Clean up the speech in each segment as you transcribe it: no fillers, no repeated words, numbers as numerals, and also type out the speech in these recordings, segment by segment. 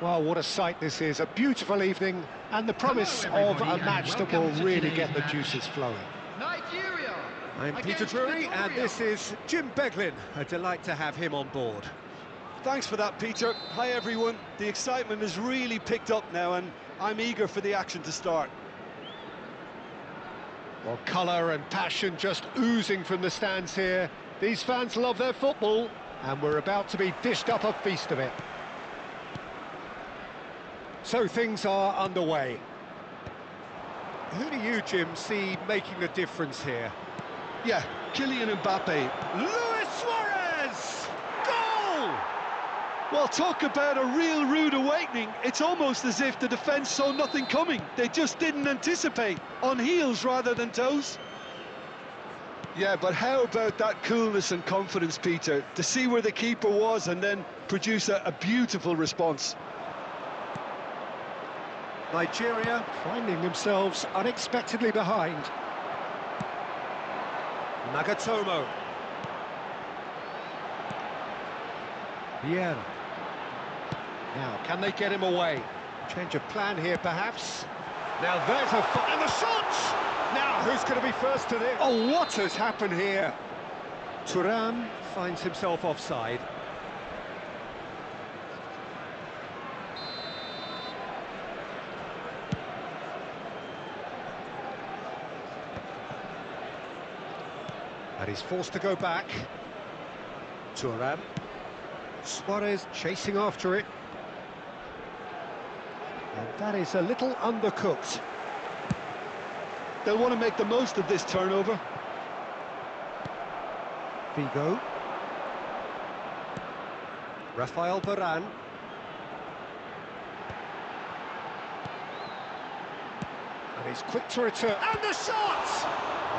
Well, what a sight this is. A beautiful evening and the promise of a match that will really get the juices flowing. Nigeria! I'm Peter Drury, and this is Jim Beglin. A delight to have him on board. Thanks for that, Peter. Hi, everyone. The excitement has really picked up now, and I'm eager for the action to start. Well, colour and passion just oozing from the stands here. These fans love their football, and we're about to be dished up a feast of it. So things are underway. Who do you, Jim, see making the difference here? Yeah, Kylian Mbappe. Luis Suarez! Goal! Well, talk about a real rude awakening. It's almost as if the defence saw nothing coming. They just didn't anticipate. On heels rather than toes. Yeah, but how about that coolness and confidence, Peter? To see where the keeper was and then produce a beautiful response. Nigeria finding themselves unexpectedly behind. Nagatomo. Vieira. Now, can they get him away? Change of plan here, perhaps. Now there's and the shots! Now, who's going to be first to this? Oh, what has happened here? Thuram finds himself offside. And he's forced to go back. Thuram. Suarez chasing after it. And that is a little undercooked. They'll want to make the most of this turnover. Figo. Rafael Varane. And he's quick to return. And the shot!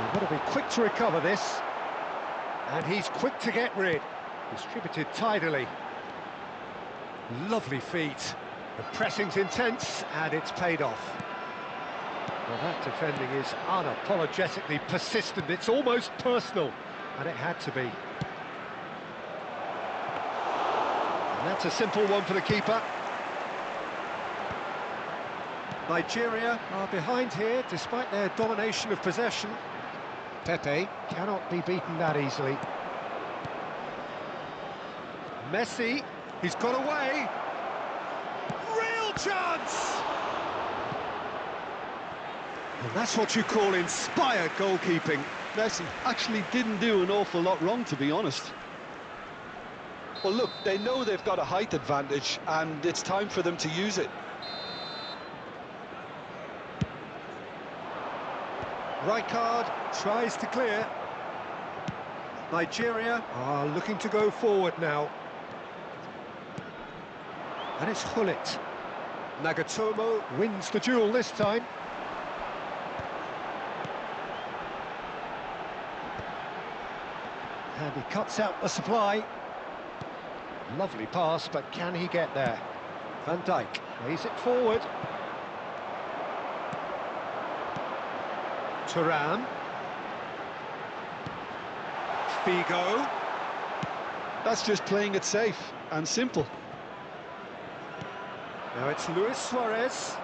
You've got to be quick to recover this. And he's quick to get rid. Distributed tidily. Lovely feet. The pressing's intense, and it's paid off. Well, that defending is unapologetically persistent. It's almost personal, and it had to be. And that's a simple one for the keeper. Nigeria are behind here, despite their domination of possession. Pepe cannot be beaten that easily. Messi, he's got away. Real chance! And that's what you call inspired goalkeeping. Messi actually didn't do an awful lot wrong, to be honest. Well, look, they know they've got a height advantage, and it's time for them to use it. Rijkaard tries to clear. Nigeria are looking to go forward now. And it's Gullit. Nagatomo wins the duel this time. And he cuts out the supply. Lovely pass, but can he get there? Van Dijk plays it forward. Thuram. Figo. That's just playing it safe and simple. Now it's Luis Suarez.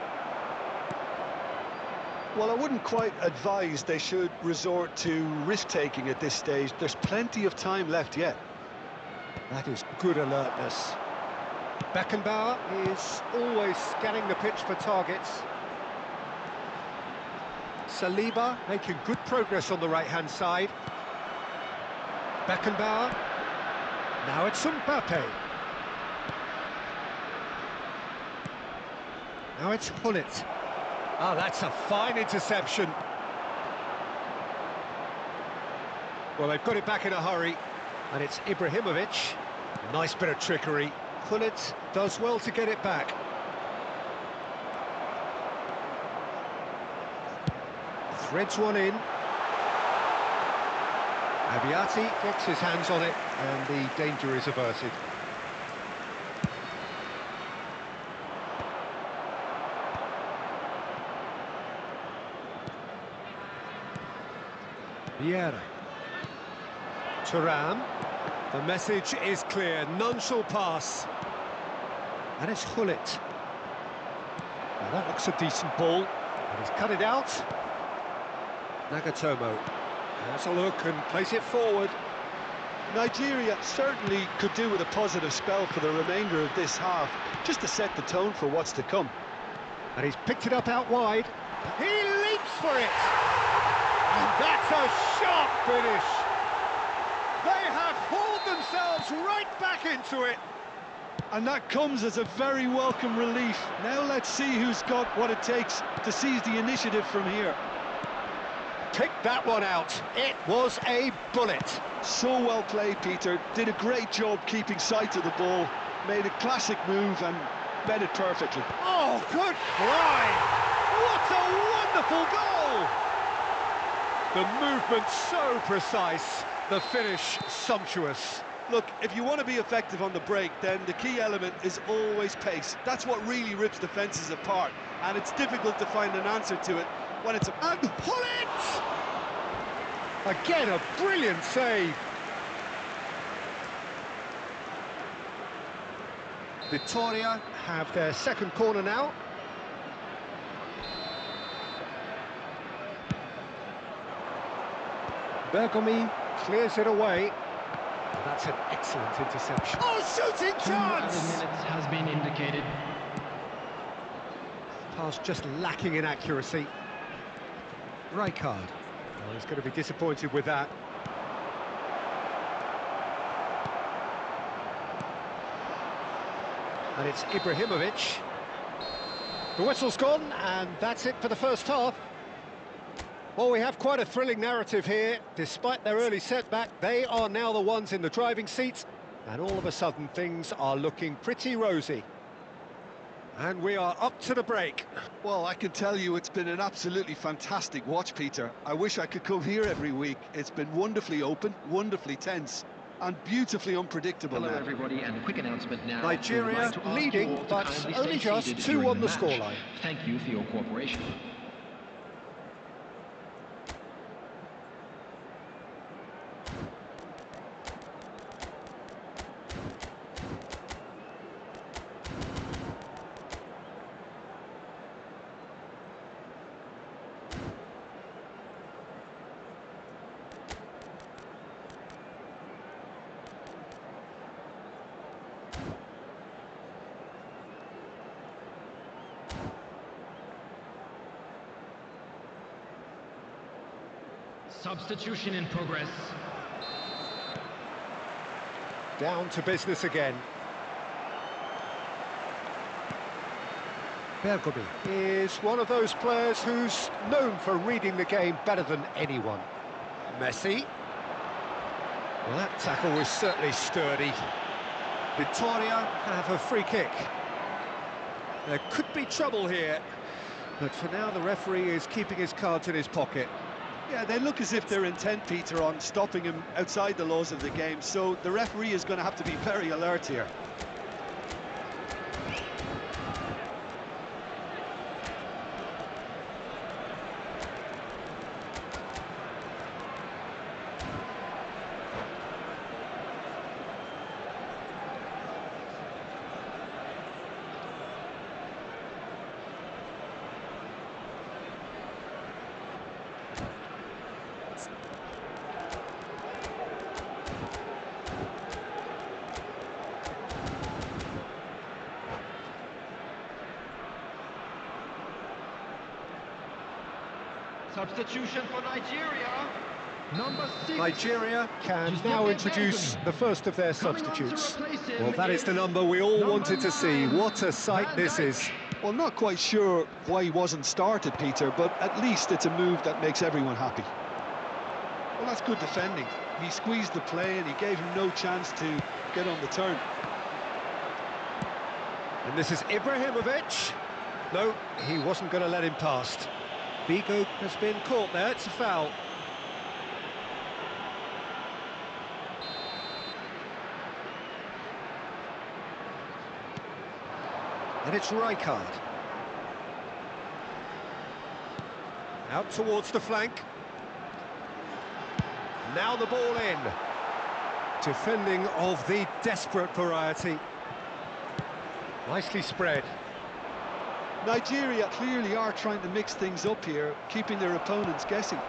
Well, I wouldn't quite advise they should resort to risk-taking at this stage. There's plenty of time left yet. That is good alertness. Beckenbauer is always scanning the pitch for targets. Saliba making good progress on the right-hand side. Beckenbauer. Now it's Mbappe. Now it's Gullit. Oh, that's a fine interception. Well, they've got it back in a hurry, and it's Ibrahimovic. Nice bit of trickery. Gullit does well to get it back. Threads one in. Abiati gets his hands on it, and the danger is averted. Vieira. Thuram. The message is clear, none shall pass. And it's Gullit. Now that looks a decent ball. And he's cut it out. Nagatomo has a look and plays it forward. Nigeria certainly could do with a positive spell for the remainder of this half, just to set the tone for what's to come. And he's picked it up out wide. He leaps for it! And that's a sharp finish! They have hauled themselves right back into it! And that comes as a very welcome relief. Now let's see who's got what it takes to seize the initiative from here. Pick that one out. It was a bullet. So well played, Peter. Did a great job keeping sight of the ball. made a classic move and read it perfectly. Oh, good fly! What a wonderful goal! The movement so precise, the finish sumptuous. Look, if you want to be effective on the break, then the key element is always pace. That's what really rips defences apart, and it's difficult to find an answer to it when it's a... And pull it! Again, a brilliant save. Victoria have their second corner now. Bergomi clears it away. That's an excellent interception. Oh, shooting chance! 2 minutes has been indicated. Pass just lacking in accuracy. Rijkaard. Well, he's going to be disappointed with that. And it's Ibrahimovic. The whistle's gone, and that's it for the first half. Well, we have quite a thrilling narrative here. Despite their early setback, they are now the ones in the driving seat, and all of a sudden things are looking pretty rosy. And we are up to the break. Well, I can tell you it's been an absolutely fantastic watch, Peter. I wish I could come here every week. It's been wonderfully open, wonderfully tense, and beautifully unpredictable. Hello, now. everybody, and a quick announcement now. Nigeria Like to ask leading, you all to but kindly only stay just seated 2 during on the match. scoreline. Thank you for your cooperation. Substitution in progress. Down to business again. Bergomi is one of those players who's known for reading the game better than anyone. Messi. Well, that tackle was certainly sturdy. Victoria have a free kick. There could be trouble here, but for now the referee is keeping his cards in his pocket. Yeah, they look as if they're intent, Peter, on stopping him outside the laws of the game, so the referee is going to have to be very alert here. Substitution for Nigeria. Number 6. Nigeria can Giuseppe now introduce Bergomi. the first of their Coming on to substitutes. replace him Well, that is the number we all wanted to see. What a sight this is. Well, not quite sure why he wasn't started, Peter, but at least it's a move that makes everyone happy. Well, that's good defending. He squeezed the play and he gave him no chance to get on the turn. And this is Ibrahimovic. No, he wasn't going to let him past. Vigo has been caught there, it's a foul. And it's Rijkaard. Out towards the flank. Now the ball in. Defending of the desperate variety. Nicely spread. Nigeria clearly are trying to mix things up here, keeping their opponents guessing.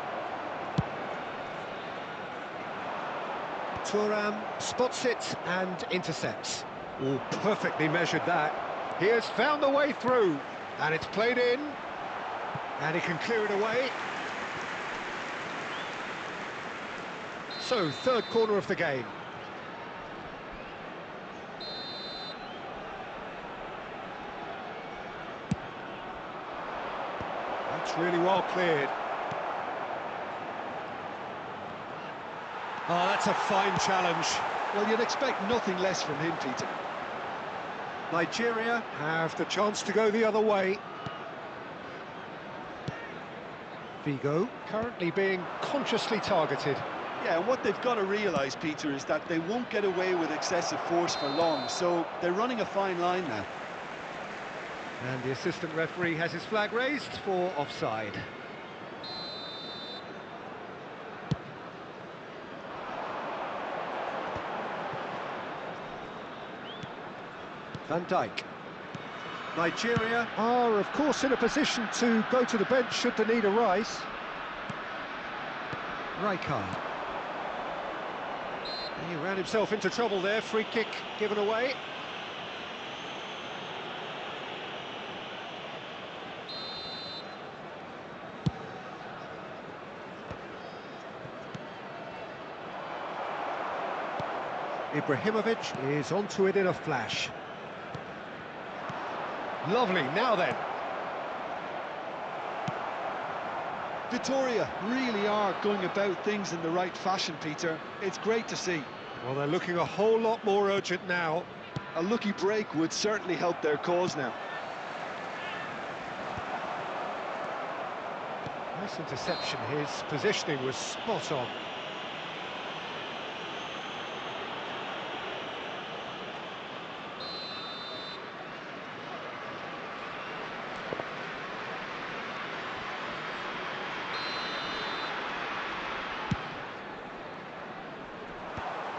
Thuram spots it and intercepts. Oh, perfectly measured that. He has found the way through, and it's played in, and he can clear it away. So, third corner of the game. That's really well cleared. Oh, that's a fine challenge. Well, you'd expect nothing less from him, Peter. Nigeria have the chance to go the other way. Figo currently being consciously targeted. Yeah, and what they've got to realise, Peter, is that they won't get away with excessive force for long, so they're running a fine line now. And the assistant referee has his flag raised for offside. Van Dijk. Nigeria are, of course, in a position to go to the bench should the need arise. Rijkaard. He ran himself into trouble there, free kick given away. Ibrahimovic is onto it in a flash. Lovely, now then. Victoria really are going about things in the right fashion, Peter. It's great to see. Well, they're looking a whole lot more urgent now. A lucky break would certainly help their cause now. Nice interception, his positioning was spot on.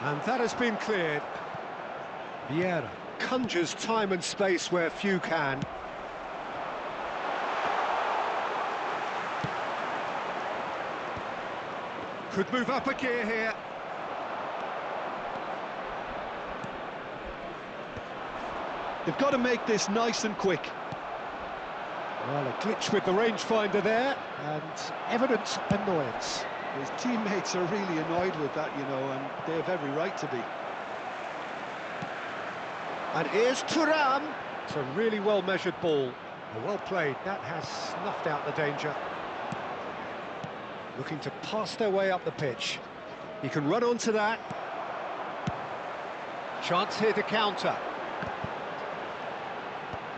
And that has been cleared. Vieira conjures time and space where few can. Could move up a gear here. They've got to make this nice and quick. Well, a glitch with the rangefinder there, and evident annoyance. His teammates are really annoyed with that, you know, and they have every right to be. And here's Thuram. It's a really well-measured ball. Well played. That has snuffed out the danger. Looking to pass their way up the pitch. He can run onto that. Chance here to counter.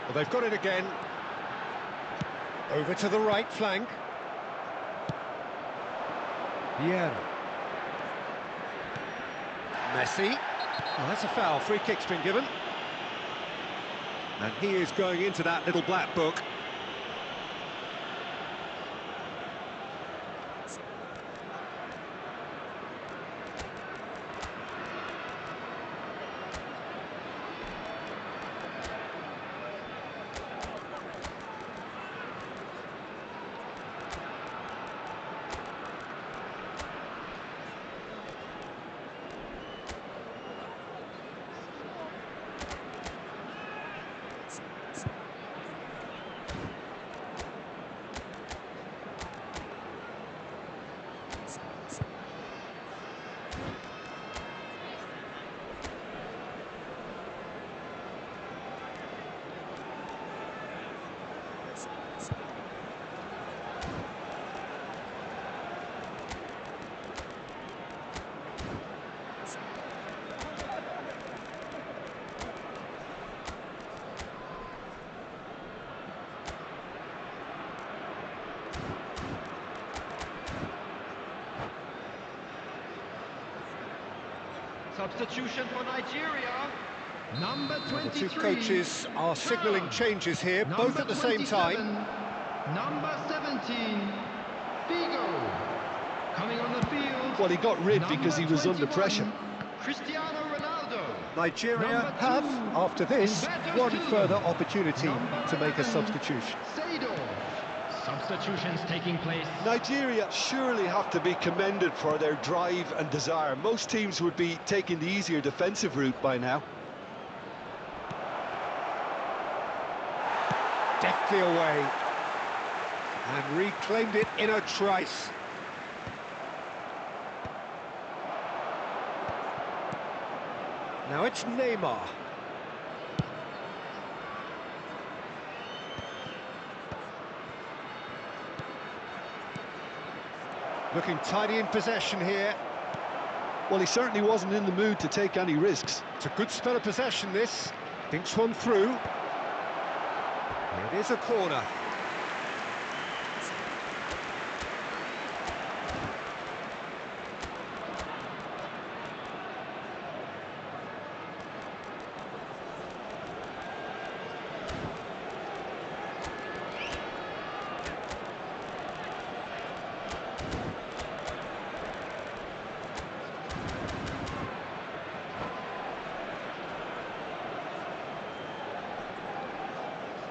Well, they've got it again. Over to the right flank. Vieira. Messi. Oh, that's a foul. Free kick's been given. And he is going into that little black book. Substitution for Nigeria. Number 23. The two coaches are signalling changes here, both at the same time. Number 17, Figo. Coming on the field. Well, he got rid because he was under pressure. Cristiano Ronaldo. Nigeria have, after this, one further opportunity to make a substitution. Seedorf. Substitutions taking place. Nigeria surely have to be commended for their drive and desire. Most teams would be taking the easier defensive route by now. Deftly away. And reclaimed it in a trice. Now it's Neymar. Looking tidy in possession here. Well, he certainly wasn't in the mood to take any risks. It's a good spell of possession, this. Thinks one through. It is a corner.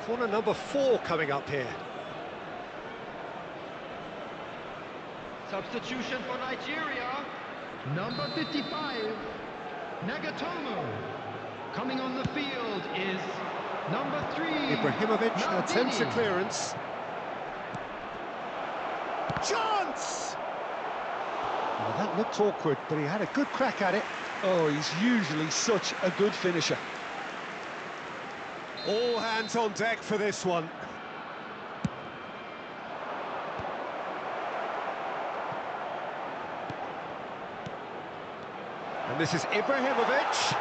Corner number 4 coming up here. Substitution for Nigeria. Number 55, Nagatomo. Coming on the field is number 3, Ibrahimovic attempts a Maldini. clearance. Chance! Well, that looked awkward, but he had a good crack at it. Oh, he's usually such a good finisher. All hands on deck for this one. And this is Ibrahimovic.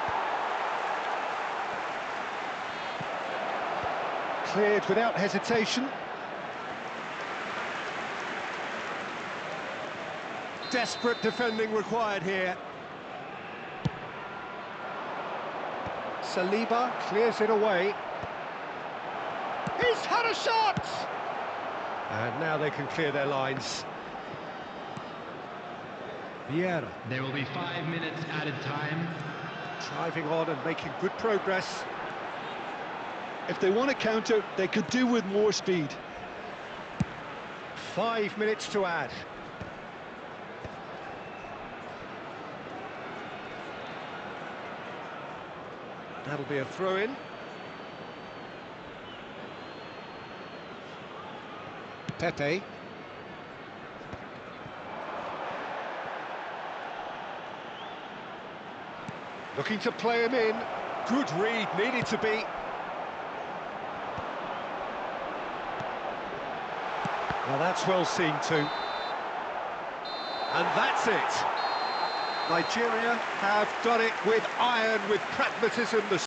Cleared without hesitation. Desperate defending required here. Saliba clears it away. He's had a shot! And now they can clear their lines. Vieira. There will be 5 minutes added time. Driving on and making good progress. If they want to counter, they could do with more speed. 5 minutes to add. That'll be a throw-in. Pepe. Looking to play him in. Good read, needed to be. Well, that's well seen too. And that's it. Nigeria have done it with iron, with pragmatism. The